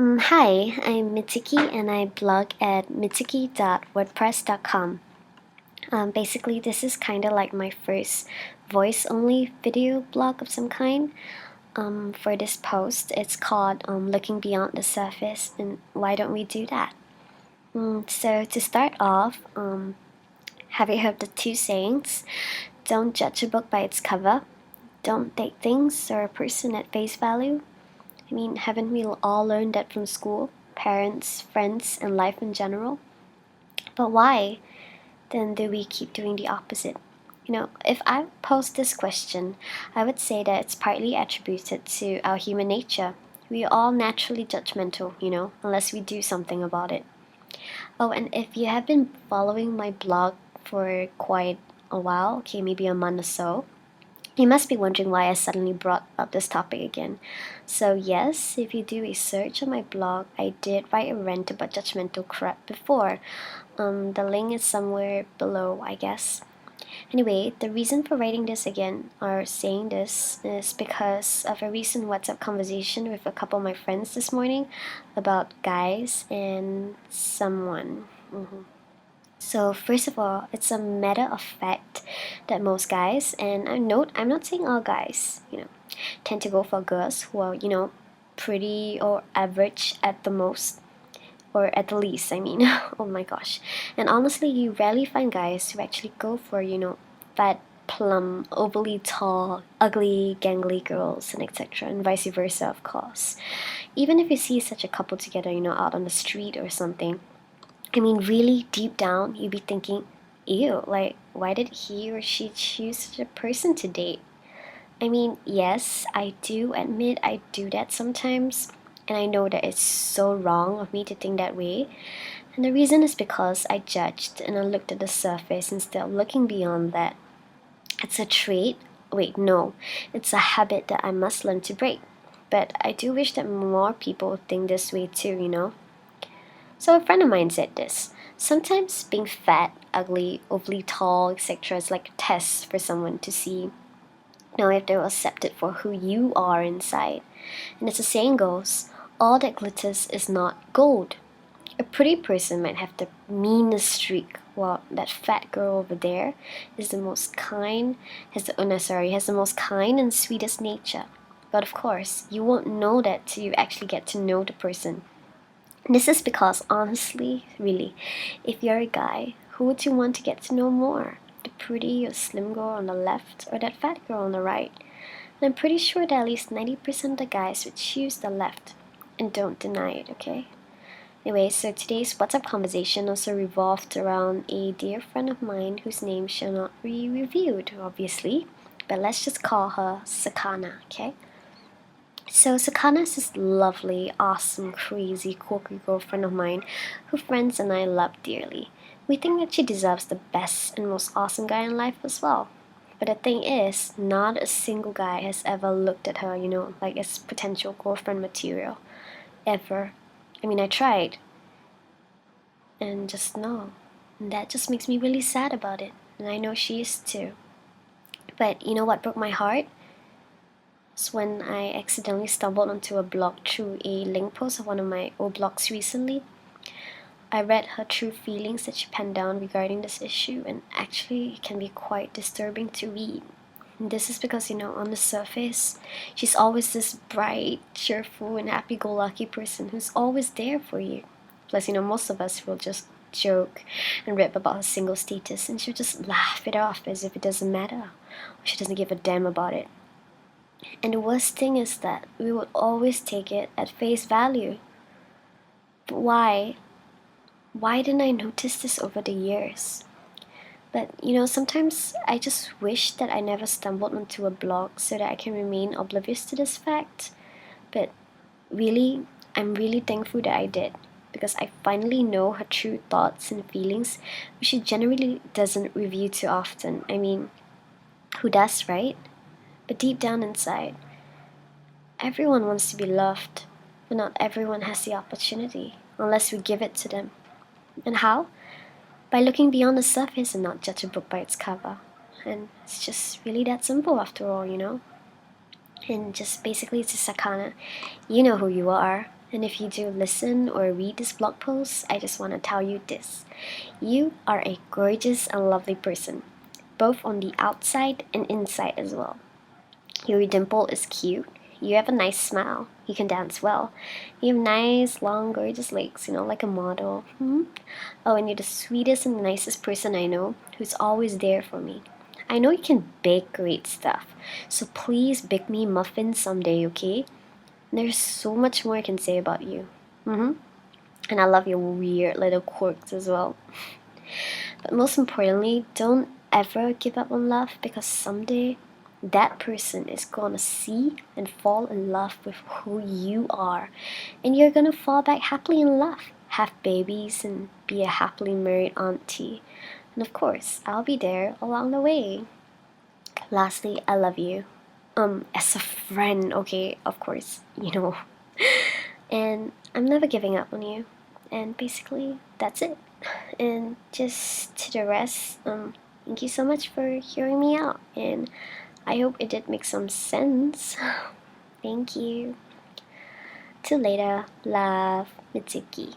Hi, I'm Mitsueki and I blog at mitsueki.wordpress.com. Basically, this is kind of like my first voice only video blog of some kind. For this post, it's called Looking Beyond the Surface, and why don't we do that? So, to start off, have you heard the two sayings? Don't judge a book by its cover, don't take things or a person at face value. I mean, haven't we all learned that from school, parents, friends, and life in general? But why then do we keep doing the opposite? If I posed this question, I would say that it's partly attributed to our human nature. We are all naturally judgmental, unless we do something about it. Oh, and if you have been following my blog for quite a while, okay, maybe a month or so, you must be wondering why I suddenly brought up this topic again. So, yes, if you do a search on my blog, I did write a rant about judgmental crap before. The link is somewhere below, I guess. Anyway, the reason for writing this again or saying this is because of a recent WhatsApp conversation with a couple of my friends this morning about guys and someone. So first of all, it's a matter of fact that most guys, and I'm not saying all guys, tend to go for girls who are, pretty or average at the most, or at the least, I mean. Oh my gosh. And honestly, you rarely find guys who actually go for, fat, plump, overly tall, ugly, gangly girls, and etc., and vice versa, of course. Even if you see such a couple together, out on the street or something, I mean, really deep down, you'd be thinking, ew, like, why did he or she choose such a person to date? I mean, yes, I do admit I do that sometimes, and I know that it's so wrong of me to think that way. And the reason is because I judged and I looked at the surface instead of looking beyond that. It's a trait. Wait, no, it's a habit that I must learn to break. But I do wish that more people would think this way too. So a friend of mine said this. Sometimes being fat, ugly, overly tall, etc. is like a test for someone to see if they're accepted for who you are inside. And as the saying goes, all that glitters is not gold. A pretty person might have the meanest streak, while that fat girl over there is the most kind, has the most kind and sweetest nature. But of course, you won't know that till you actually get to know the person. This is because, honestly, really, if you're a guy, who would you want to get to know more? The pretty or slim girl on the left, or that fat girl on the right? And I'm pretty sure that at least 90% of the guys would choose the left. And don't deny it, okay? Anyway, so today's WhatsApp conversation also revolved around a dear friend of mine whose name shall not be revealed, obviously. But let's just call her Sakana, okay? So Sakana is this lovely, awesome, crazy, quirky girlfriend of mine who friends and I love dearly. We think that she deserves the best and most awesome guy in life as well. But the thing is, not a single guy has ever looked at her, like as potential girlfriend material. Ever. I mean, I tried. And just no. And that just makes me really sad about it. And I know she is too. But you know what broke my heart? When I accidentally stumbled onto a blog through a link post of one of my old blogs recently. I read her true feelings that she penned down regarding this issue, and actually it can be quite disturbing to read. And this is because, on the surface, she's always this bright, cheerful, and happy-go-lucky person who's always there for you. Plus, most of us will just joke and rip about her single status, and she'll just laugh it off as if it doesn't matter, or she doesn't give a damn about it. And the worst thing is that we would always take it at face value. But why? Why didn't I notice this over the years? But sometimes I just wish that I never stumbled onto a blog so that I can remain oblivious to this fact. But really, I'm really thankful that I did, because I finally know her true thoughts and feelings, which she generally doesn't reveal too often. I mean, who does, right? But deep down inside, everyone wants to be loved, but not everyone has the opportunity unless we give it to them. And how? By looking beyond the surface and not judge a book by its cover. And it's just really that simple after all. And just basically to Sakana, you know who you are. And if you do listen or read this blog post, I just want to tell you this. You are a gorgeous and lovely person, both on the outside and inside as well. Your dimple is cute. You have a nice smile. You can dance well. You have nice, long, gorgeous legs, like a model. Oh, and you're the sweetest and nicest person I know who's always there for me. I know you can bake great stuff, so please bake me muffins someday, okay? There's so much more I can say about you. And I love your weird little quirks as well. But most importantly, don't ever give up on love, because someday that person is gonna see and fall in love with who you are, and you're gonna fall back happily in love, have babies, and be a happily married auntie. And of course, I'll be there along the way. Lastly, I love you. As a friend, okay, of course, And I'm never giving up on you. And basically, that's it. And just to the rest, thank you so much for hearing me out. And I hope it did make some sense. Thank you. Till later. Love, Mitsueki.